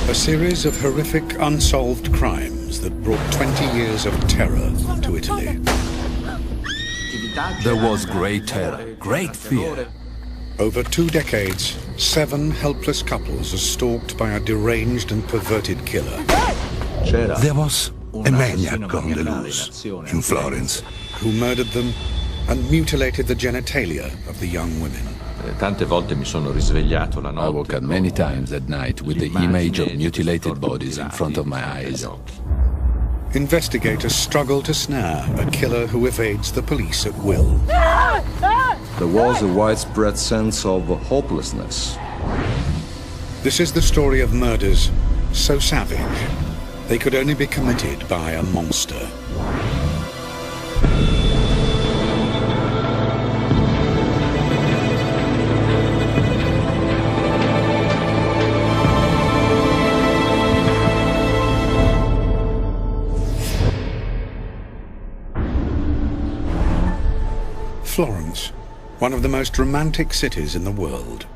A series of horrific unsolved crimes that brought 20 years of terror to Italy. There was great terror, great fear. Over 2 decades, 7 helpless couples are stalked by a deranged and perverted killer. There was a maniac on the loose in Florence, who murdered them and mutilated the genitalia of the young women. I woke up many times at night with the image of mutilated bodies in front of my eyes. Investigators struggle to snare a killer who evades the police at will. There was a widespread sense of hopelessness. This is the story of murders so savage they could only be committed by a monster. Florence, one of the most romantic cities in the world.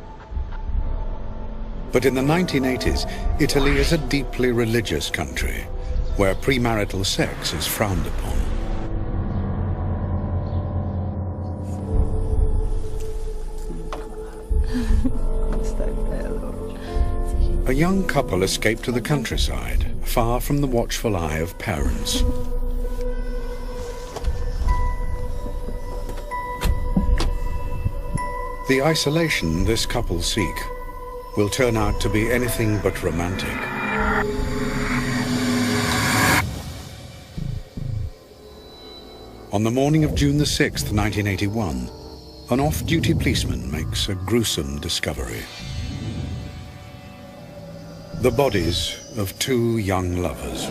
But in the 1980s, Italy is a deeply religious country, where premarital sex is frowned upon. A young couple escape to the countryside, far from the watchful eye of parents. The isolation this couple seek will turn out to be anything but romantic. On the morning of June the 6th, 1981, an off-duty policeman makes a gruesome discovery. The bodies of 2 young lovers.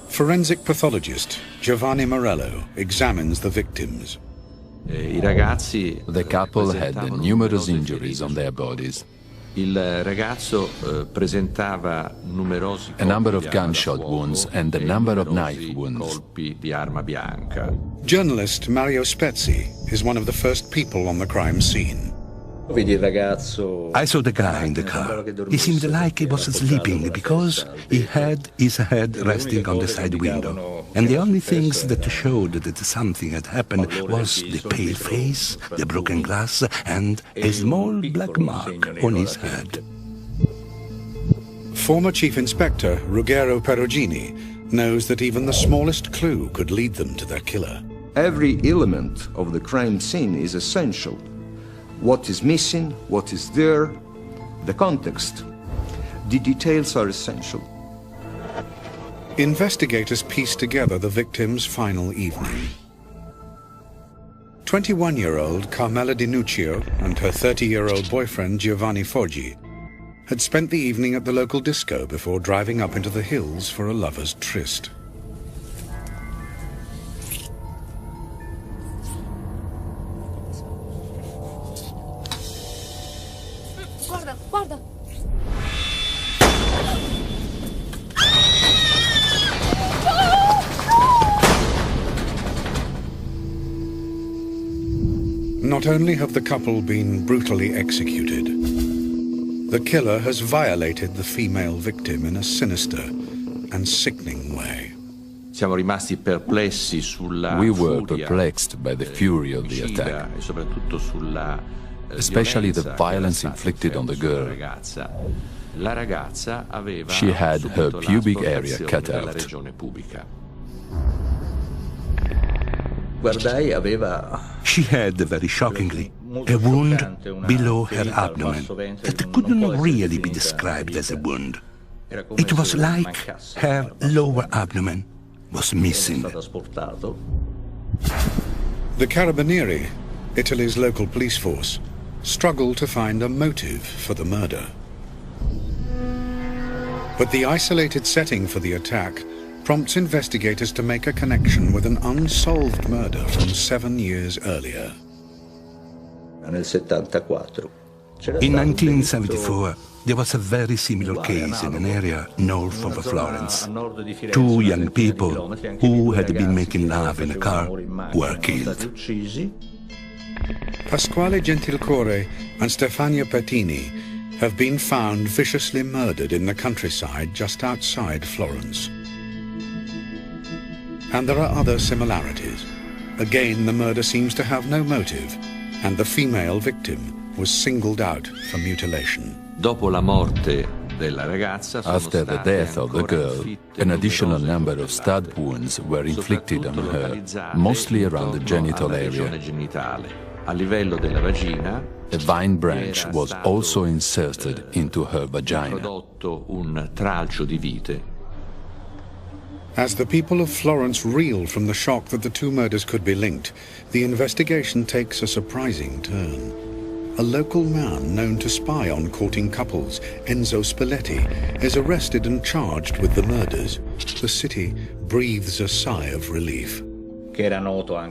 Forensic pathologist Giovanni Morello examines the victims. The couple had numerous injuries on their bodies. A number of gunshot wounds and a number of knife wounds. Journalist Mario Spezzi is one of the first people on the crime scene. I saw the guy in the car. He seemed like he was sleeping because he had his head resting on the side window. And the only things that showed that something had happened was the pale face, the broken glass, and a small black mark on his head. Former Chief Inspector Ruggero Perugini knows that even the smallest clue could lead them to their killer. Every element of the crime scene is essential. What is missing, what is there, the context. The details are essential. Investigators piece together the victim's final evening. 21-year-old Carmela Di Nuccio and her 30-year-old boyfriend Giovanni Foggi had spent the evening at the local disco before driving up into the hills for a lover's tryst. Guarda, guarda! Not only have the couple been brutally executed, the killer has violated the female victim in a sinister and sickening way. We were perplexed by the fury of the attack, especially the violence inflicted on the girl. She had her pubic area cut out. She had, very shockingly, a wound below her abdomen that couldn't really be described as a wound. It was like her lower abdomen was missing. The Carabinieri, Italy's local police force, struggle to find a motive for the murder. But the isolated setting for the attack prompts investigators to make a connection with an unsolved murder from 7 years earlier. In 1974, there was a very similar case in an area north of Florence. 2 young people who had been making love in a car were killed. Pasquale Gentilcore and Stefania Pettini have been found viciously murdered in the countryside just outside Florence. And there are other similarities. Again, the murder seems to have no motive, and the female victim was singled out for mutilation. After the death of the girl, an additional number of stab wounds were inflicted on her, mostly around the genital area. A vine branch was also inserted into her vagina. As the people of Florence reel from the shock that the two murders could be linked, the investigation takes a surprising turn. A local man known to spy on courting couples, Enzo Spalletti, is arrested and charged with the murders. The city breathes a sigh of relief.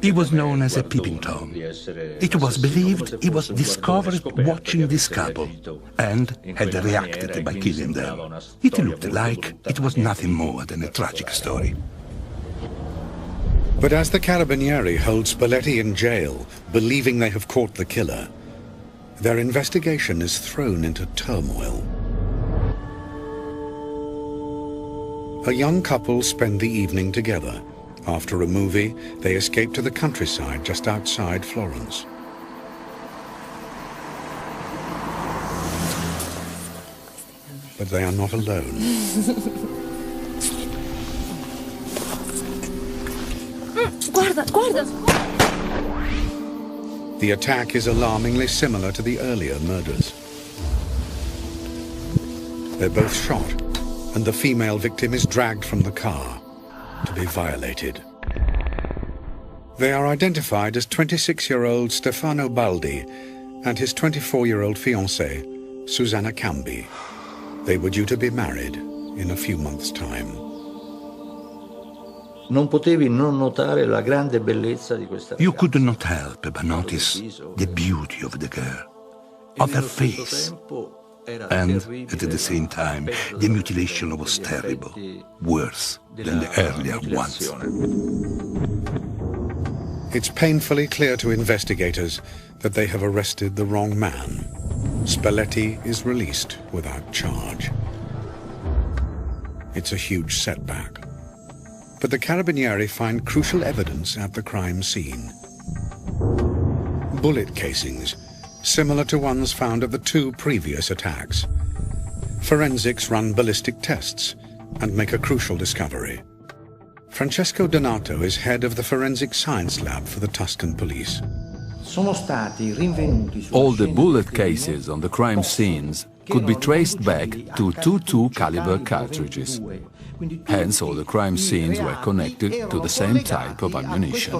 He was known as a peeping Tom. It was believed he was discovered watching this couple and had reacted by killing them. It looked like it was nothing more than a tragic story. But as the Carabinieri hold Spalletti in jail, believing they have caught the killer, their investigation is thrown into turmoil. A young couple spend the evening together. After a movie, they escape to the countryside just outside Florence. But they are not alone. Guarda, guarda! The attack is alarmingly similar to the earlier murders. They're both shot, and the female victim is dragged from the car to be violated. They are identified as 26-year-old Stefano Baldi and his 24-year-old fiancée, Susanna Cambi. They were due to be married in a few months' time. You could not help but notice the beauty of the girl, of her face, and at the same time the mutilation was terrible, worse than the earlier ones. It's painfully clear to investigators that they have arrested the wrong man. Spalletti is released without charge. It's a huge setback. But the Carabinieri find crucial evidence at the crime scene. Bullet casings, similar to ones found at the two previous attacks. Forensics run ballistic tests and make a crucial discovery. Francesco Donato is head of the Forensic Science Lab for the Tuscan police. All the bullet cases on the crime scenes could be traced back to 22 caliber cartridges. Hence, all the crime scenes were connected to the same type of ammunition.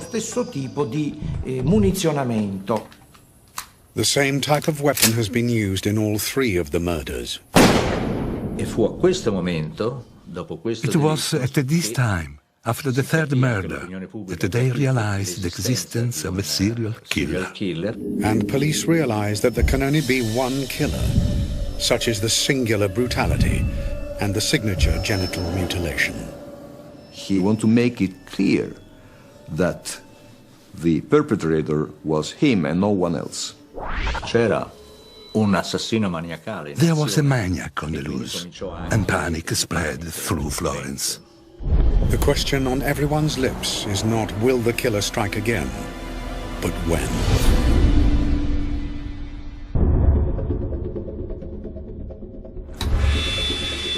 The same type of weapon has been used in all three of the murders. It was at this time, after the third murder, that they realized the existence of a serial killer. And police realize that there can only be one killer. Such is the singular brutality and the signature genital mutilation. He wanted to make it clear that the perpetrator was him and no one else. There was a maniac on the loose, and panic spread through Florence. The question on everyone's lips is not, will the killer strike again, but when?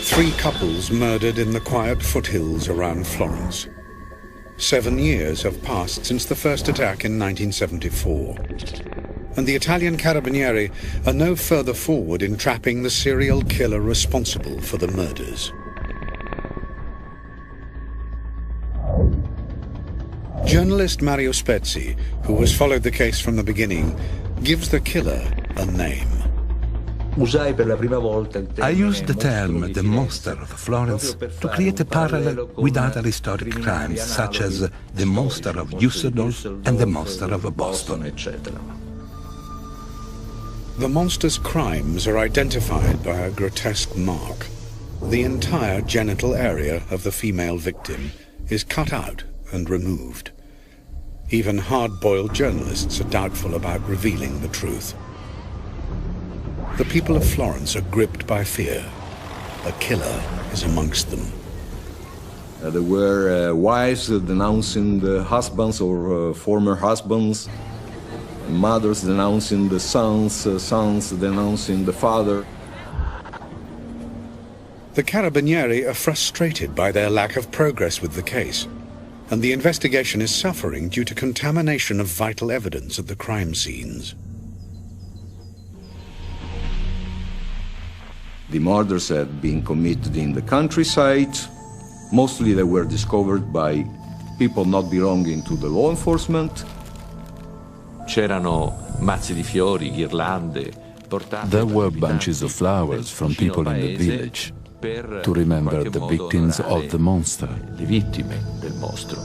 Three couples murdered in the quiet foothills around Florence. 7 years have passed since the first attack in 1974. And the Italian Carabinieri are no further forward in trapping the serial killer responsible for the murders. Journalist Mario Spezzi, who has followed the case from the beginning, gives the killer a name. I used the term the monster of Florence to create a parallel with other historic crimes, such as the monster of Düsseldorf and the monster of Boston. The monster's crimes are identified by a grotesque mark. The entire genital area of the female victim is cut out and removed. Even hard-boiled journalists are doubtful about revealing the truth. The people of Florence are gripped by fear. A killer is amongst them. There were wives denouncing the husbands or former husbands, mothers denouncing the sons, sons denouncing the father. The Carabinieri are frustrated by their lack of progress with the case, and the investigation is suffering due to contamination of vital evidence at the crime scenes. The murders had been committed in the countryside. Mostly they were discovered by people not belonging to the law enforcement. C'erano mazzi di fiori, ghirlande, portate. There were bunches of flowers from people in the village to remember the victims of the monster. Le vittime del mostro.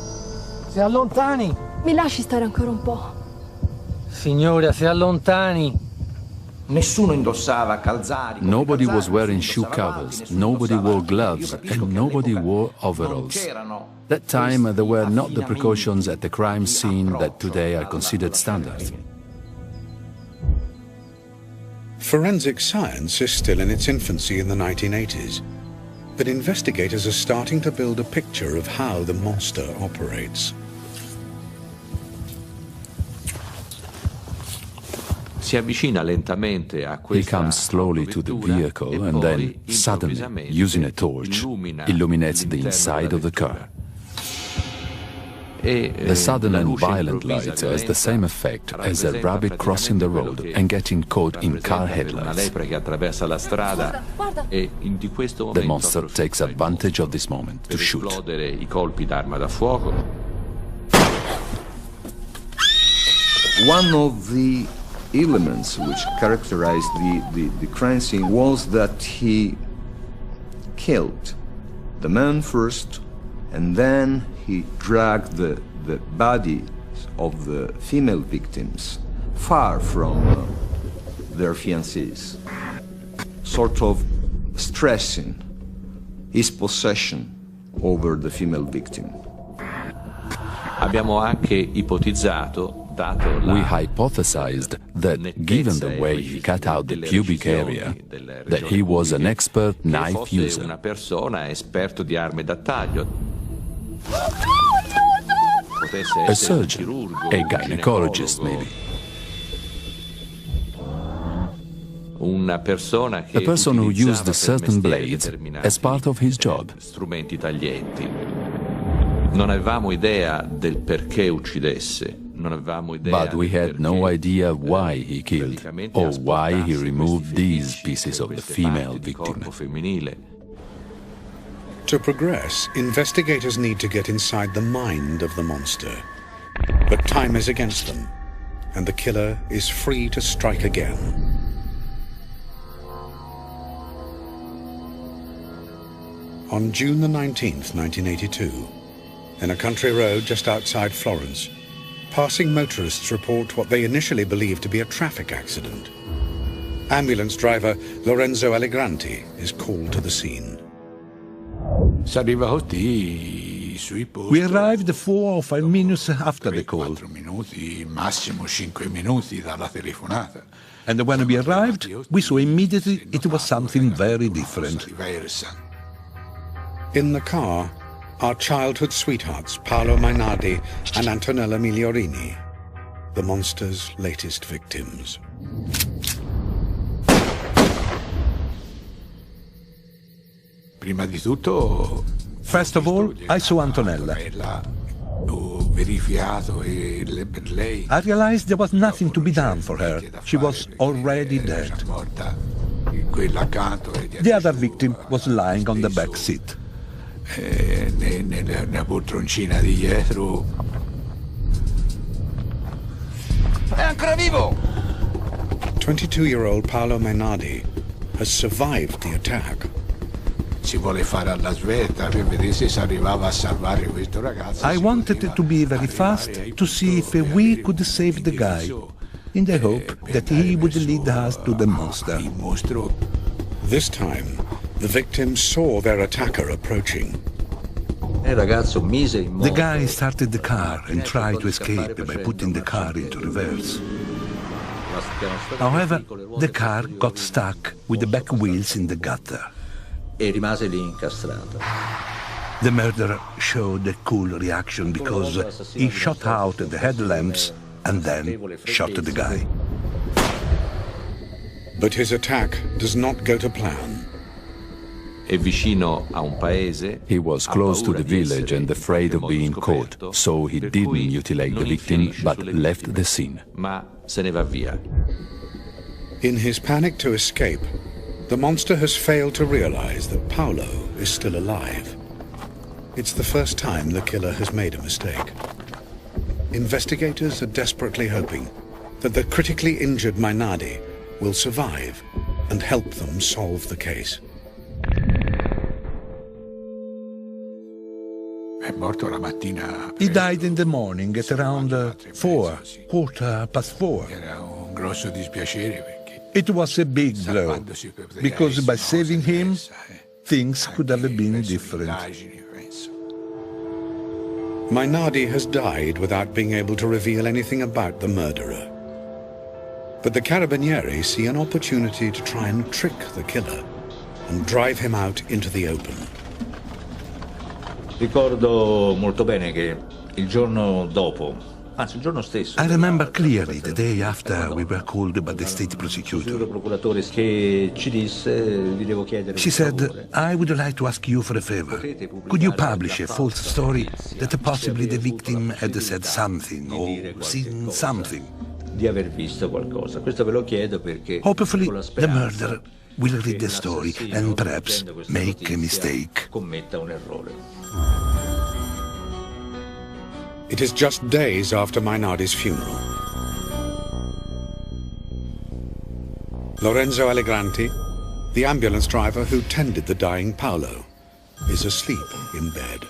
Si allontani! Mi lasci stare ancora un po'? Signora, si allontani! Nessuno indossava calzari. Nobody was wearing shoe covers, nobody wore gloves, and nobody wore overalls. That time there were not the precautions at the crime scene that today are considered standard. Forensic science is still in its infancy in the 1980s, but investigators are starting to build a picture of how the monster operates. Si avvicina lentamente a He questa comes slowly to the vehicle and then, suddenly, using a torch, illuminates the inside of the car. The sudden and violent light has the same effect as a rabbit crossing the road and getting caught in car headlights. The monster takes advantage of this moment to shoot. One of the elements which characterized the crime scene was that he killed the man first, and then he dragged the bodies of the female victims far from their fiancés, sort of stressing his possession over the female victim. Abbiamo anche ipotizzato, we hypothesized that, given the way he cut out the pubic area, that he was an expert knife user. Una persona esperto di armi da taglio. A surgeon, a gynecologist maybe. A person who used certain blades as part of his job. Strumenti taglietti. Non avevamo idea del perché uccidesse. But we had no idea why he killed or why he removed these pieces of the female victim. To progress, investigators need to get inside the mind of the monster. But time is against them, and the killer is free to strike again. On June the 19th, 1982, in a country road just outside Florence, passing motorists report what they initially believed to be a traffic accident. Ambulance driver Lorenzo Allegranti is called to the scene. We arrived 4 or 5 minutes after the call. And when we arrived, we saw immediately it was something very different. In the car, our childhood sweethearts, Paolo Mainardi and Antonella Migliorini, the monster's latest victims. First of all, I saw Antonella. I realized there was nothing to be done for her. She was already dead. The other victim was lying on the back seat. Nella poltroncina di dietro. È ancora vivo! 22-year-old Paolo Mainardi has survived the attack. Si vuole fare alla svelta per vedere se si arrivava a salvare questo ragazzo. I wanted to be very fast to see if we could save the guy, in the hope that he would lead us to the monster. This time, the victims saw their attacker approaching. The guy started the car and tried to escape by putting the car into reverse. However, the car got stuck with the back wheels in the gutter. E rimase lì incastrato. The murderer showed a cool reaction because he shot out the headlamps and then shot the guy. But his attack does not go to plan. È vicino a un paese. He was close to the village and afraid of being caught, so he didn't mutilate the victim but left the scene. Ma se ne va via. In his panic to escape, the monster has failed to realize that Paolo is still alive. It's the first time the killer has made a mistake. Investigators are desperately hoping that the critically injured Mainardi will survive and help them solve the case. He died in the morning at around 4:15. It was a big blow, because by saving him, things could have been different. Mainardi has died without being able to reveal anything about the murderer. But the Carabinieri see an opportunity to try and trick the killer and drive him out into the open. Ricordo molto bene che il giorno dopo, anzi il giorno stesso, I remember clearly the day after we were called by the state prosecutor. She said, I would like to ask you for a favor. Could you publish a false story that possibly the victim had said something or seen something? Hopefully the murderer will read the story and perhaps make a mistake. It is just days after Mainardi's funeral. Lorenzo Allegranti, the ambulance driver who tended the dying Paolo, is asleep in bed.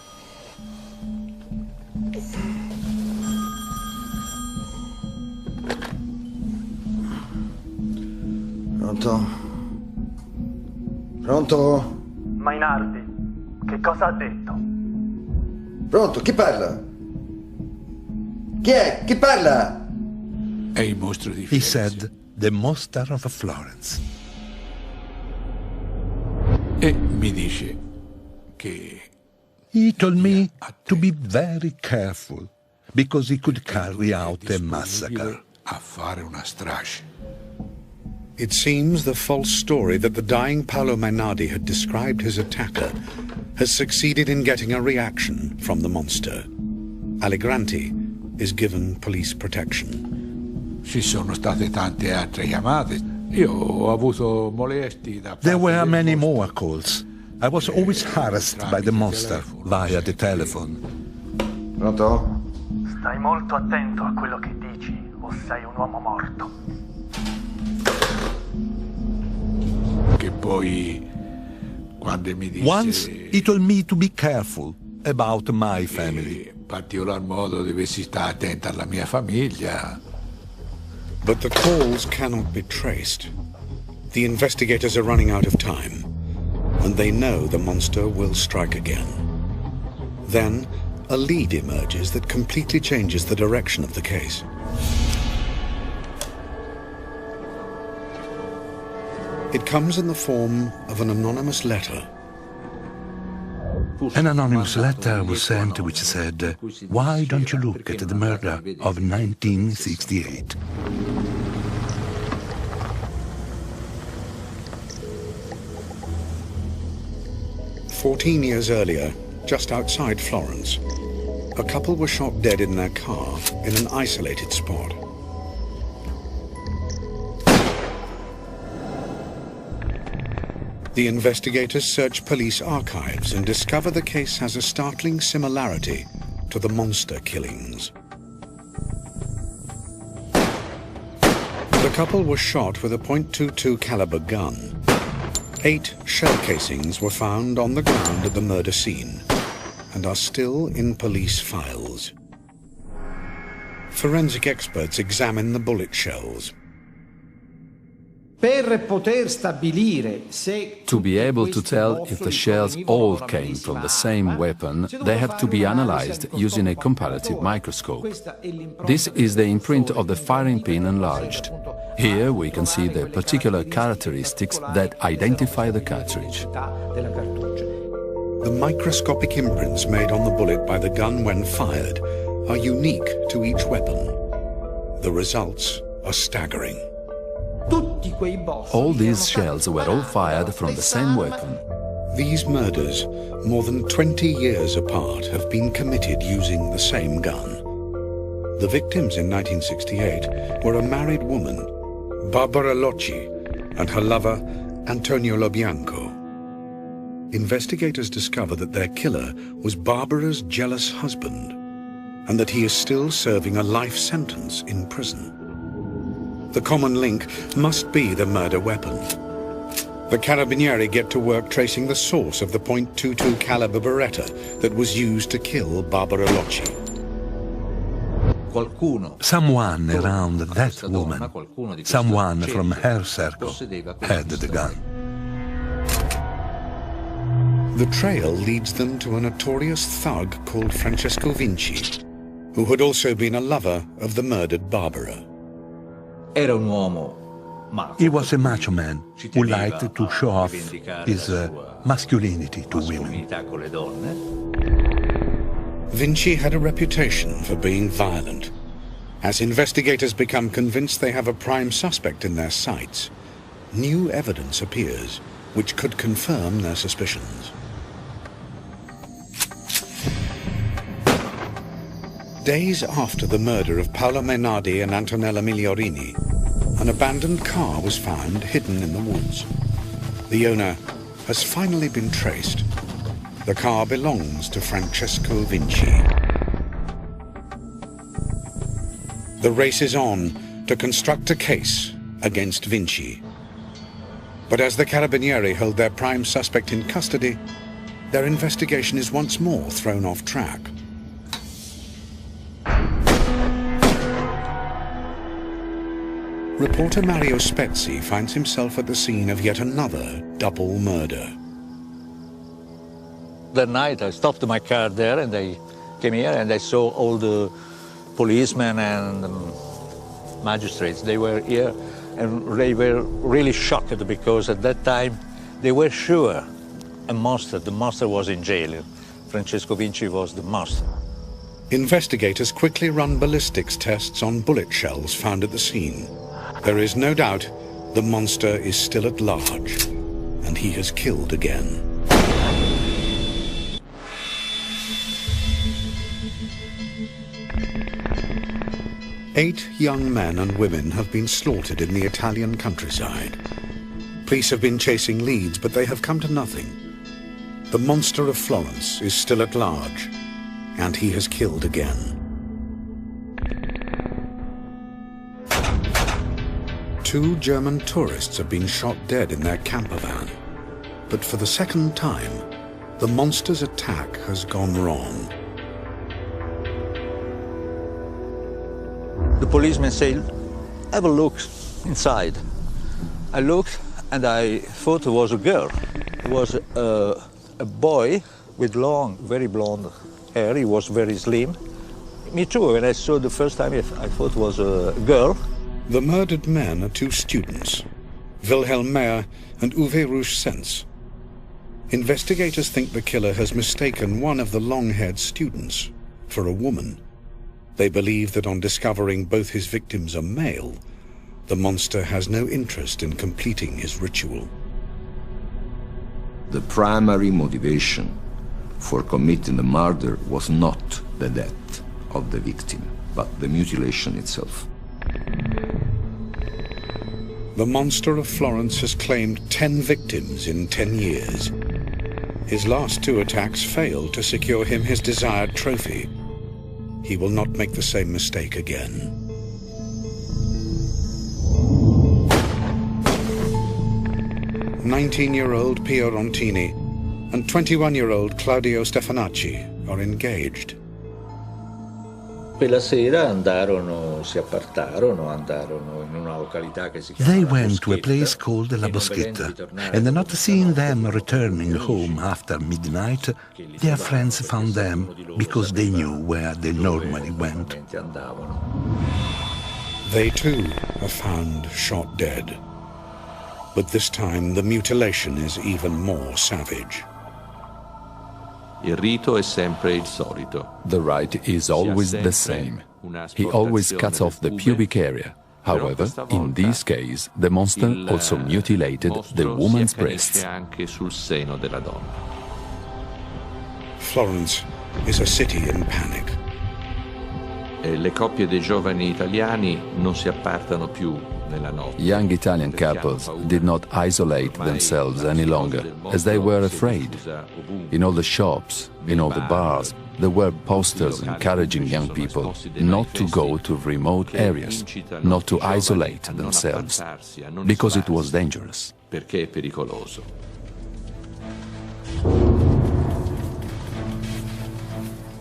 Pronto? Pronto? Mainardi, che cosa ha detto? Pronto, chi parla? Chi è? Chi parla? He said, the monster of Florence. He told me to be very careful, because he could carry out a massacre. It seems the false story that the dying Paolo Mainardi had described his attacker has succeeded in getting a reaction from the monster. Allegranti is given police protection. There were many more calls. I was always harassed by the monster via the telephone. Pronto? Stai molto attento a quello che dici, o sei un uomo morto. Once he told me to be careful about my family. But the calls cannot be traced. The investigators are running out of time, and they know the monster will strike again. Then, a lead emerges that completely changes the direction of the case. It comes in the form of an anonymous letter. An anonymous letter was sent which said, why don't you look at the murder of 1968? "14 years earlier, just outside Florence, a couple were shot dead in their car in an isolated spot. The investigators search police archives and discover the case has a startling similarity to the monster killings. The couple was shot with a .22 caliber gun. 8 shell casings were found on the ground at the murder scene and are still in police files. Forensic experts examine the bullet shells. To be able to tell if the shells all came from the same weapon, they have to be analyzed using a comparative microscope. This is the imprint of the firing pin enlarged. Here we can see the particular characteristics that identify the cartridge. The microscopic imprints made on the bullet by the gun when fired are unique to each weapon. The results are staggering. All these shells were all fired from the same weapon. These murders, more than 20 years apart, have been committed using the same gun. The victims in 1968 were a married woman, Barbara Locci, and her lover, Antonio Lobianco. Investigators discover that their killer was Barbara's jealous husband, and that he is still serving a life sentence in prison. The common link must be the murder weapon. The Carabinieri get to work tracing the source of the .22 caliber Beretta that was used to kill Barbara Locci. Someone around that woman, someone from her circle, had the gun. The trail leads them to a notorious thug called Francesco Vinci, who had also been a lover of the murdered Barbara. He was a macho man who liked to show off his masculinity to women. Vinci had a reputation for being violent. As investigators become convinced they have a prime suspect in their sights, new evidence appears which could confirm their suspicions. Days after the murder of Paolo Mainardi and Antonella Migliorini, an abandoned car was found hidden in the woods. The owner has finally been traced. The car belongs to Francesco Vinci. The race is on to construct a case against Vinci. But as the Carabinieri hold their prime suspect in custody, their investigation is once more thrown off track. Reporter Mario Spezzi finds himself at the scene of yet another double murder. That night I stopped my car there and I came here and I saw all the policemen and magistrates. They were here and they were really shocked because at that time they were sure the monster was in jail. Francesco Vinci was the monster. Investigators quickly run ballistics tests on bullet shells found at the scene. There is no doubt the monster is still at large, and he has killed again. Eight young men and women have been slaughtered in the Italian countryside. Police have been chasing leads, but they have come to nothing. The monster of Florence is still at large, and he has killed again. 2 German tourists have been shot dead in their camper van. But for the second time, the monster's attack has gone wrong. The policeman said, "Have a look inside." I looked and I thought it was a girl. It was a boy with long, very blonde hair. He was very slim. Me too, when I saw the first time, I thought it was a girl. The murdered men are 2 students, Wilhelm Meyer and Uwe Rouge-Sens. Investigators think the killer has mistaken one of the long-haired students for a woman. They believe that on discovering both his victims are male, the monster has no interest in completing his ritual. The primary motivation for committing the murder was not the death of the victim, but the mutilation itself. The monster of Florence has claimed 10 victims in 10 years. His last 2 attacks failed to secure him his desired trophy. He will not make the same mistake again. "19-year-old Pio Rontini and 21-year-old Claudio Stefanacci are engaged. Quella sera si appartarono, andarono in una località che si chiama They La went to a Boschetta, place called La e non Boschetta, vedendo ritornare and not loro seeing stavano them returning home after midnight, their friends found them because they knew where they normally went. andavano. They too are found shot dead. But this time the mutilation is even more savage. Il rito è sempre il solito. The rite is always the same. He always cuts off the pubic area. However, in this case, the monster also mutilated the woman's breasts. Anche sul seno della donna. Florence is a city in panic. Le coppie dei giovani italiani non si appartano più nella notte. Young Italian couples did not isolate themselves any longer, as they were afraid. In all the shops, in all the bars, there were posters encouraging young people not to go to remote areas, not to isolate themselves, because it was dangerous. Perché è pericoloso.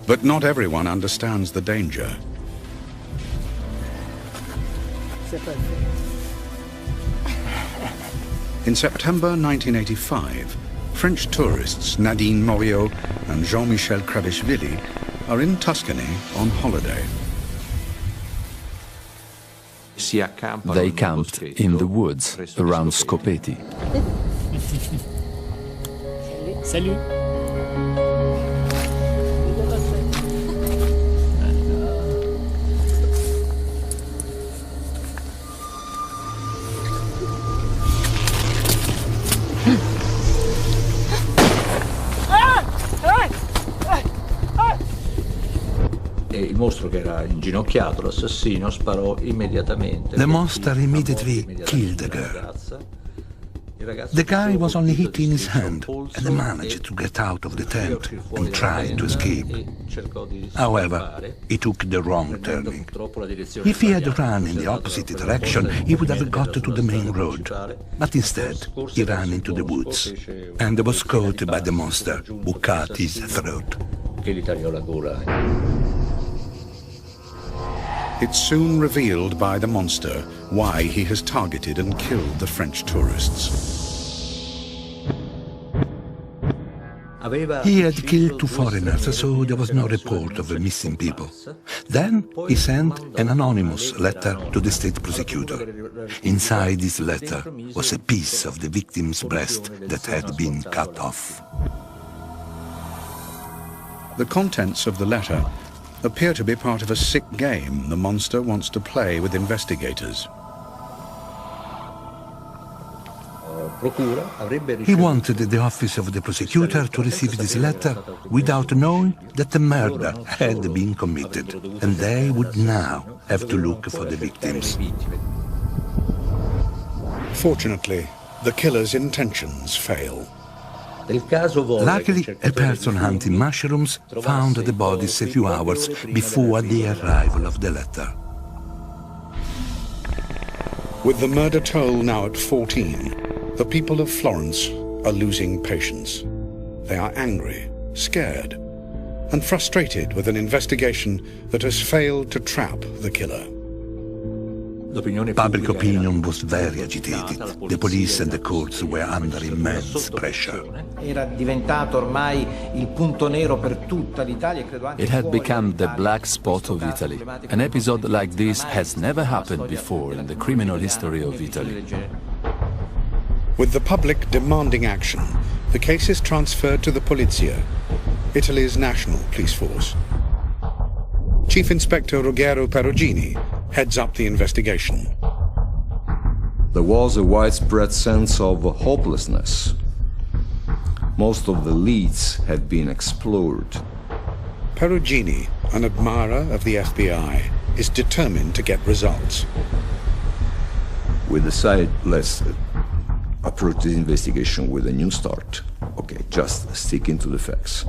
But not everyone understands the danger. In September 1985, French tourists Nadine Moriot and Jean-Michel Krabishvili are in Tuscany on holiday. They camped in the woods around Scopeti. Salut. E il mostro, che era inginocchiato, l'assassino, sparò immediatamente. The monster immediately killed the girl. The guy was only hit in his hand and managed to get out of the tent and tried to escape. However, he took the wrong turning. If he had run in the opposite direction, he would have got to the main road. But instead, he ran into the woods and was caught by the monster, who cut his throat. Che gli tagliò la gola. It's soon revealed by the monster why he has targeted and killed the French tourists. He had killed 2 foreigners, so there was no report of missing people. Then he sent an anonymous letter to the state prosecutor. Inside this letter was a piece of the victim's breast that had been cut off. The contents of the letter appear to be part of a sick game the monster wants to play with investigators. He wanted the office of the prosecutor to receive this letter without knowing that the murder had been committed, and they would now have to look for the victims. Fortunately, the killer's intentions fail. Luckily, a person hunting mushrooms found the bodies a few hours before the arrival of the letter. With the murder toll now at 14, the people of Florence are losing patience. They are angry, scared, and frustrated with an investigation that has failed to trap the killer. Public opinion was very agitated. The police and the courts were under immense pressure. Era diventato ormai il punto nero per tutta l'Italia e credo anche It had become the black spot of Italy. An episode like this has never happened before in the criminal history of Italy. With the public demanding action, the case is transferred to the Polizia, Italy's national police force. Chief Inspector Ruggero Perugini heads up the investigation. There was a widespread sense of hopelessness. Most of the leads had been explored. Perugini, an admirer of the FBI, is determined to get results. We decided, let's approach the investigation with a new start. Okay, just sticking to the facts.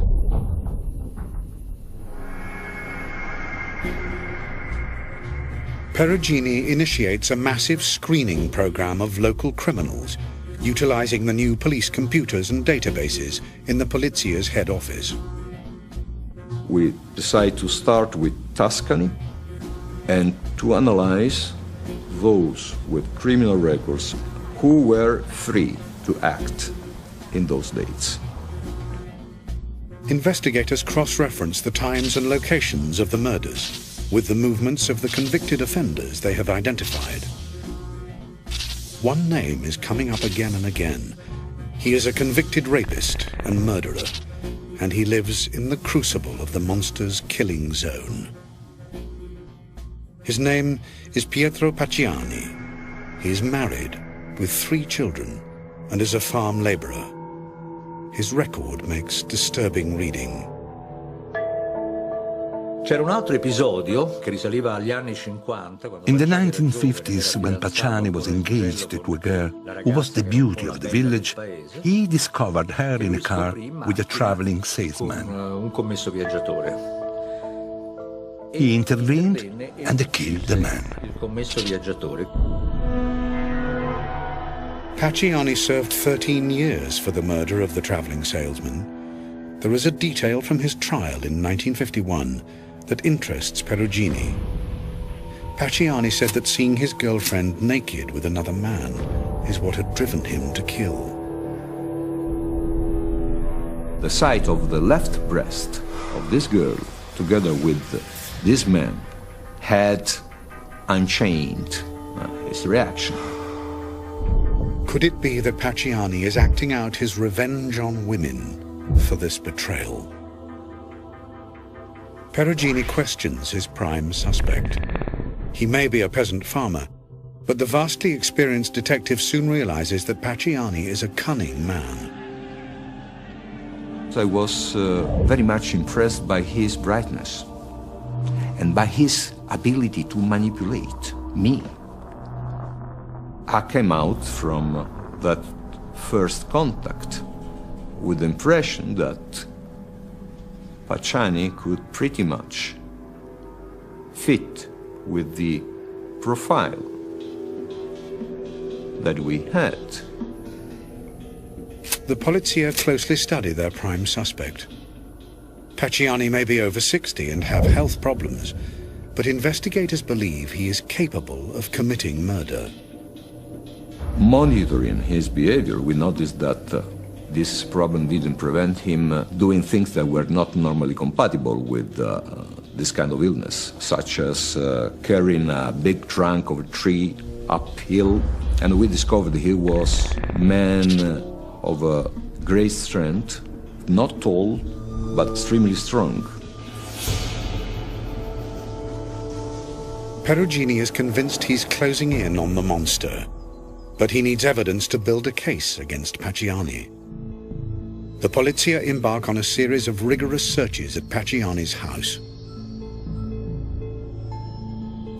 Perugini initiates a massive screening program of local criminals, utilizing the new police computers and databases in the Polizia's head office. we decided to start with Tuscany and to analyze those with criminal records who were free to act in those dates. Investigators cross-reference the times and locations of the murders with the movements of the convicted offenders they have identified. One name is coming up again and again. He is a convicted rapist and murderer, and he lives in the crucible of the monster's killing zone. His name is Pietro Pacciani. He is married with 3 children and is a farm laborer. His record makes disturbing reading. C'era un altro episodio che risaliva agli anni 50. In the 1950s, when Pacciani was engaged to a girl who was the beauty of the village, he discovered her in a car with a traveling salesman. Un commesso viaggiatore. He intervened and killed the man. Il commesso viaggiatore. Pacciani served 13 years for the murder of the traveling salesman. There is a detail from his trial in 1951 that interests Perugini. Pacciani said that seeing his girlfriend naked with another man is what had driven him to kill. The sight of the left breast of this girl, together with this man, had unchained his reaction. Could it be that Pacciani is acting out his revenge on women for this betrayal? Perugini questions his prime suspect. He may be a peasant farmer, but the vastly experienced detective soon realizes that Pacciani is a cunning man. I was very much impressed by his brightness and by his ability to manipulate me. I came out from that first contact with the impression that Pacciani could pretty much fit with the profile that we had. The Polizia closely study their prime suspect. Pacciani may be over 60 and have health problems, but investigators believe he is capable of committing murder. Monitoring his behavior, we noticed that this problem didn't prevent him doing things that were not normally compatible with this kind of illness, such as carrying a big trunk of a tree uphill. And we discovered he was a man of a great strength, not tall, but extremely strong. Perugini is convinced he's closing in on the monster, but he needs evidence to build a case against Pacciani. The Polizia embark on a series of rigorous searches at Pacciani's house.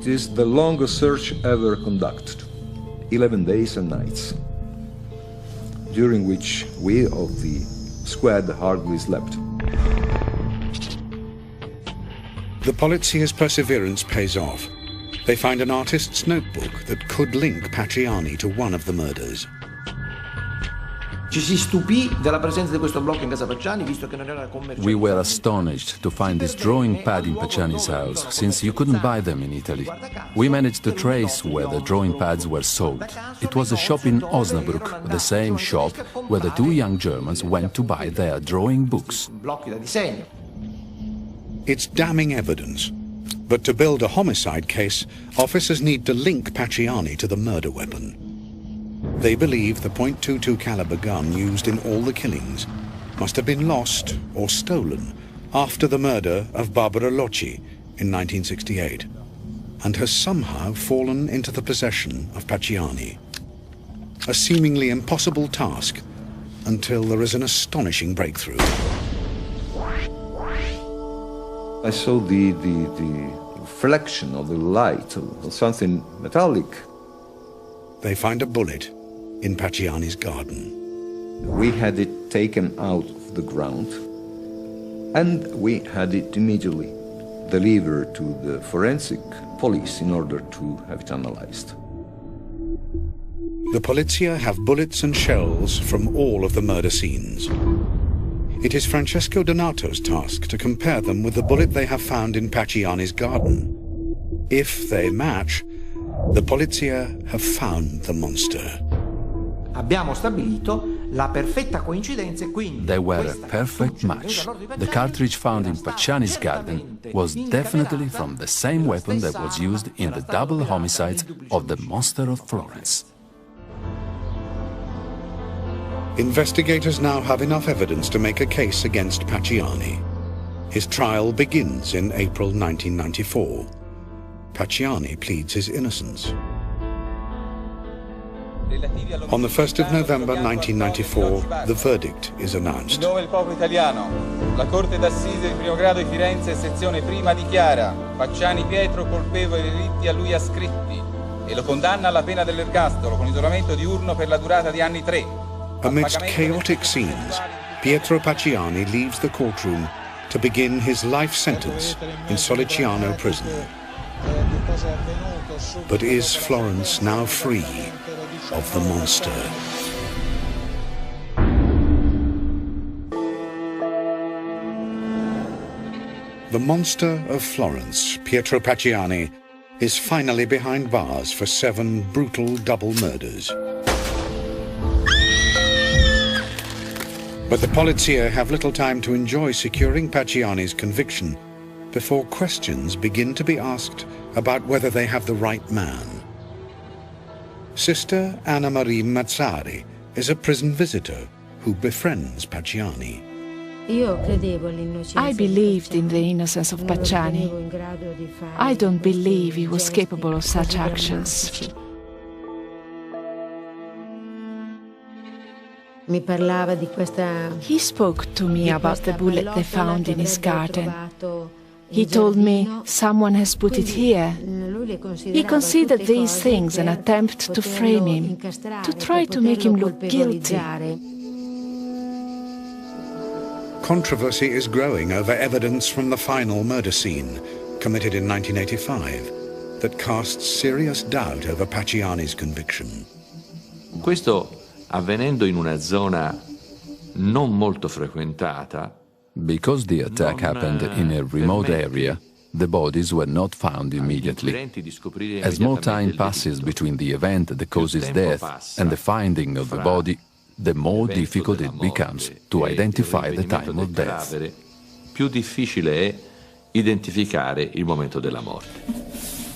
It is the longest search ever conducted, 11 days and nights, during which we of the squad hardly slept. The Polizia's perseverance pays off. They find an artist's notebook that could link Pacciani to one of the murders. We were astonished to find this drawing pad in Pacciani's house, since you couldn't buy them in Italy. We managed to trace where the drawing pads were sold. It was a shop in Osnabrück, the same shop where the 2 young Germans went to buy their drawing books. It's damning evidence, but to build a homicide case, officers need to link Pacciani to the murder weapon. They believe the .22 caliber gun used in all the killings must have been lost or stolen after the murder of Barbara Locci in 1968 and has somehow fallen into the possession of Pacciani. A seemingly impossible task until there is an astonishing breakthrough. I saw the reflection of the light of something metallic. They find a bullet in Pacciani's garden. We had it taken out of the ground and we had it immediately delivered to the forensic police in order to have it analyzed. The Polizia have bullets and shells from all of the murder scenes. It is Francesco Donato's task to compare them with the bullet they have found in Pacciani's garden. If they match, the polizia have found the monster. Abbiamo stabilito la perfetta coincidenza e quindi They were a perfect match. The cartridge found in Pacciani's garden was definitely from the same weapon that was used in the double homicides of the monster of Florence. Investigators now have enough evidence to make a case against Pacciani. His trial begins in April 1994. Pacciani pleads his innocence. On the 1st of November 1994, the verdict is announced. Di nome il popolo italiano, la Corte d'Assise di primo grado di Firenze, sezione prima, dichiara Pacciani Pietro colpevole dei delitti a lui ascritti e lo condanna alla pena dell'ergastolo con isolamento diurno per la durata di anni 3. Amidst chaotic scenes, Pietro Pacciani leaves the courtroom to begin his life sentence in Soliciano prison. But is Florence now free of the monster? The monster of Florence, Pietro Pacciani, is finally behind bars for 7 brutal double murders. But the polizia have little time to enjoy securing Pacciani's conviction before questions begin to be asked about whether they have the right man. Sister Anna Marie Mazzari is a prison visitor who befriends Pacciani. I believed in the innocence of Pacciani. I don't believe he was capable of such actions. He spoke to me about the bullet they found in his garden. He told me someone has put it here. He considered these things an attempt to frame him, to try to make him look guilty. Controversy is growing over evidence from the final murder scene, committed in 1985, that casts serious doubt over Pacciani's conviction. Questo avvenendo in una zona non molto frequentata. Because the attack happened in a remote area, the bodies were not found immediately. As more time passes between the event that causes death and the finding of the body, the more difficult it becomes to identify the time of death. Più difficile è identificare il momento della morte.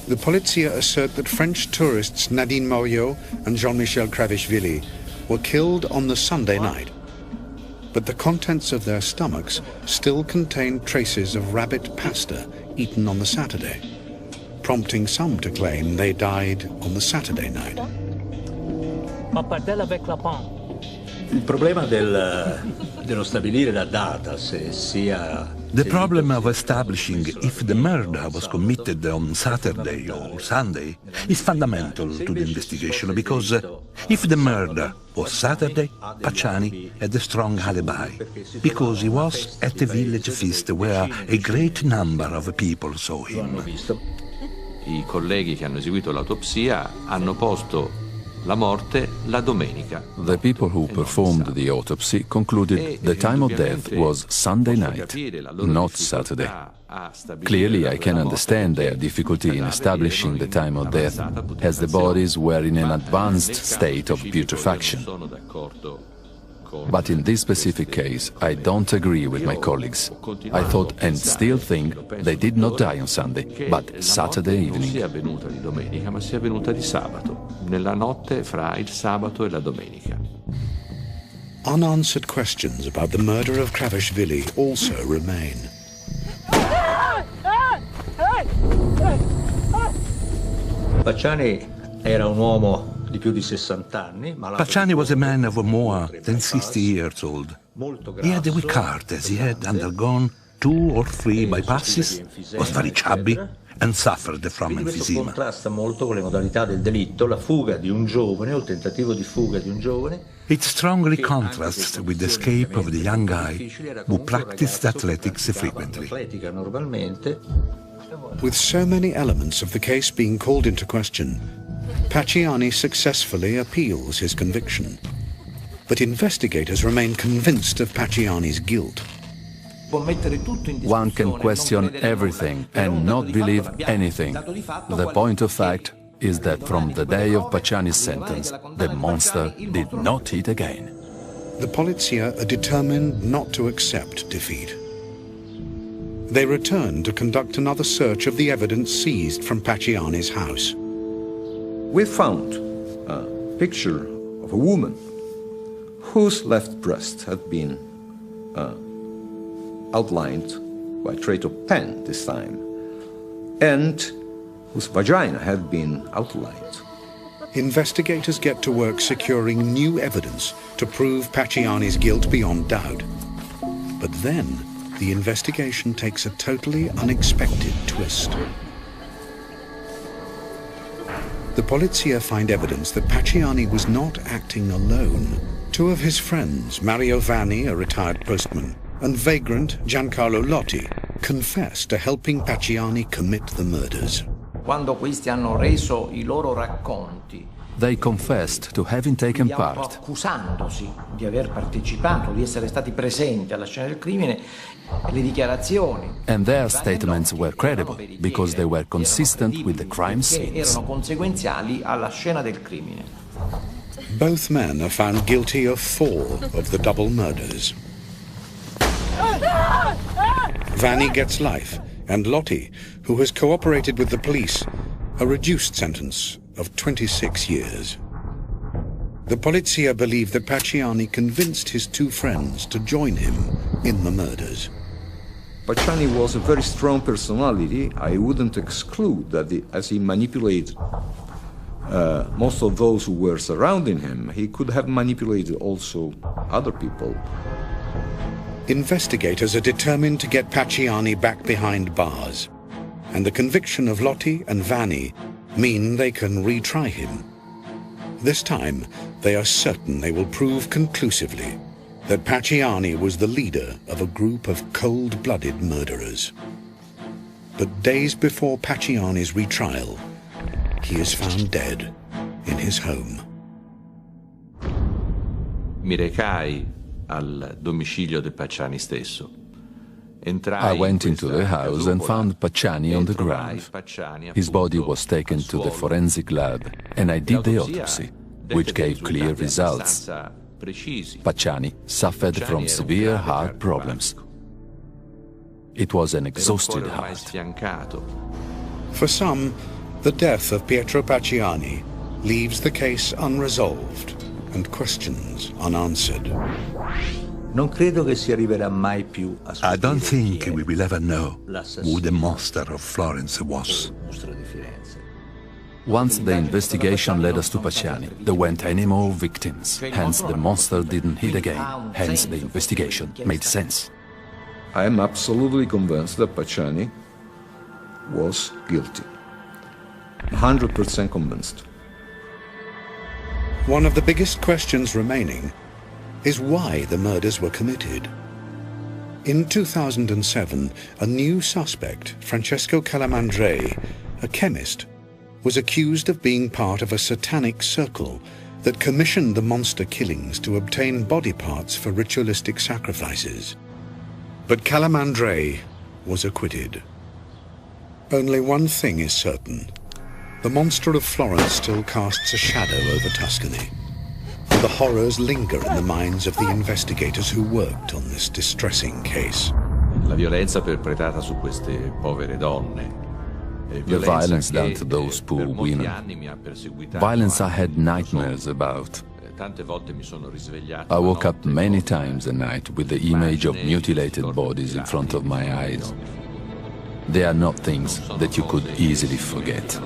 The polizia assert that French tourists Nadine Moriot and Jean-Michel Kravishvili were killed on the Sunday night. But the contents of their stomachs still contain traces of rabbit pasta eaten on the Saturday, prompting some to claim they died on the Saturday night. Il problema dello stabilire la data, se sia... The problem of establishing if the murder was committed on Saturday or Sunday is fundamental to the investigation, because if the murder was Saturday, Pacciani had a strong alibi, because he was at a village feast where a great number of people saw him. I colleghi che hanno eseguito l'autopsia hanno posto la morte la domenica. The people who performed the autopsy concluded the time of death was Sunday night, not Saturday. Clearly, I can understand their difficulty in establishing the time of death, as the bodies were in an advanced state of putrefaction. But in this specific case, I don't agree with my colleagues. I thought and still think they did not die on Sunday, but Saturday evening. Non sia avvenuta di domenica, ma sia avvenuta di sabato, nella notte fra il sabato e la domenica. Unanswered questions about the murder of Kravishvili also remain. Pacciani era un uomo di più di 60 anni. Pacciani was a man of more than 60 years old. He had a weak heart, as he had undergone 2 or 3 bypasses, was very chubby, and suffered from Questo emphysema. contrasta molto con le modalità del delitto, la fuga di un giovane o il tentativo di fuga di un giovane. It strongly contrasts with the escape of the young guy who practiced athletics frequently. Atletica normalmente. With so many elements of the case being called into question, Pacciani successfully appeals his conviction. but investigators remain convinced of Pacciani's guilt. One can question everything and not believe anything. The point of fact is that from the day of Pacciani's sentence, the monster did not eat again. The Polizia are determined not to accept defeat. They return to conduct another search of the evidence seized from Pacciani's house. We found a picture of a woman whose left breast had been outlined by a trait of pen this time, and whose vagina had been outlined. Investigators get to work securing new evidence to prove Pacciani's guilt beyond doubt. But then, the investigation takes a totally unexpected twist. The Polizia find evidence that Pacciani was not acting alone. Two of his friends, Mario Vanni, a retired postman, and vagrant Giancarlo Lotti, confess to helping Pacciani commit the murders. Quando questi hanno reso I loro racconti, they confessed to having taken part, accusandosi di aver partecipato, di essere stati presenti alla scena del crimine, e le dichiarazioni. And their statements were credible because they were consistent with the crime scenes. Erano conseguenziali alla scena del crimine. Both men are found guilty of 4 of the double murders. Vanni gets life, and Lotti, who has cooperated with the police, a reduced sentence of 26 years. The Polizia believe that Pacciani convinced his 2 friends to join him in the murders. Pacciani was a very strong personality. I wouldn't exclude that as he manipulated most of those who were surrounding him, he could have manipulated also other people. Investigators are determined to get Pacciani back behind bars, and the conviction of Lotti and Vanni mean they can retry him. This time, they are certain they will prove conclusively that Pacciani was the leader of a group of cold-blooded murderers. But days before Pacciani's retrial, he is found dead in his home. Mi recai al domicilio di Pacciani stesso. I went into the house and found Pacciani on the ground. His body was taken to the forensic lab, and I did the autopsy, which gave clear results. Pacciani suffered from severe heart problems. It was an exhausted heart. For some, the death of Pietro Pacciani leaves the case unresolved and questions unanswered. I don't think we will ever know who the monster of Florence was. Once the investigation led us to Pacciani, there weren't any more victims. Hence, the monster didn't hit again. Hence, the investigation made sense. I am absolutely convinced that Pacciani was guilty. 100% convinced. One of the biggest questions remaining is why the murders were committed. In 2007, a new suspect, Francesco Calamandrei, a chemist, was accused of being part of a satanic circle that commissioned the monster killings to obtain body parts for ritualistic sacrifices. But Calamandrei was acquitted. Only one thing is certain. The monster of Florence still casts a shadow over Tuscany. The horrors linger in the minds of the investigators who worked on this distressing case. La violenza perpetrata su queste povere donne. The violence done to those poor women. Violence I had nightmares about. I woke up many times a night with the image of mutilated bodies in front of my eyes. They are not things that you could easily forget.